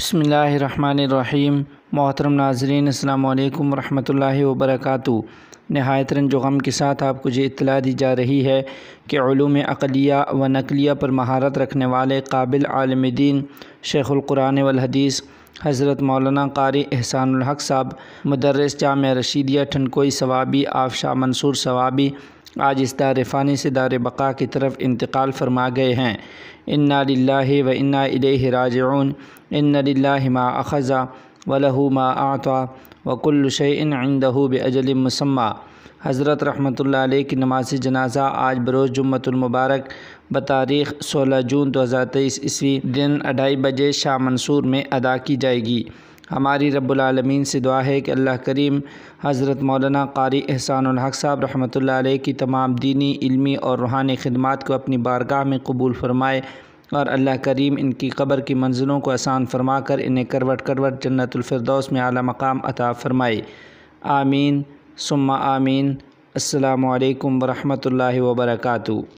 بسم اللہ الرحمن الرحیم۔ محترم ناظرین، السلام علیکم ورحمۃ اللہ وبرکاتہ۔ نہایت رنج و غم کے ساتھ آپ کو یہ اطلاع دی جا رہی ہے کہ علوم عقلیہ و نقلیہ پر مہارت رکھنے والے قابل عالم دین شیخ القرآن والحدیث حضرت مولانا قاری احسان الحق صاحب مدرس جامعہ رشیدیہ ٹھنکوئی ثوابی آفشاں منصور ثوابی آج اس دار فانی سے دار بقا کی طرف انتقال فرما گئے ہیں۔ انا للہ و انا الیہ راجعون۔ ان للہ ما اخذ ولہ ما اعطى وکل شیء عنده باجل مسمی۔ حضرت رحمۃ اللہ علیہ کی نماز جنازہ آج بروز جمعۃ المبارک بتاریخ 16 جون 2023 عیسوی دن 2:30 بجے شاہ منصور میں ادا کی جائے گی۔ ہماری رب العالمین سے دعا ہے کہ اللہ کریم حضرت مولانا قاری احسان الحق صاحب رحمۃ اللہ علیہ کی تمام دینی، علمی اور روحانی خدمات کو اپنی بارگاہ میں قبول فرمائے، اور اللہ کریم ان کی قبر کی منزلوں کو آسان فرما کر انہیں کروٹ کروٹ جنت الفردوس میں اعلیٰ مقام عطا فرمائے۔ آمین ثم آمین۔ السلام علیکم ورحمۃ اللہ وبرکاتہ۔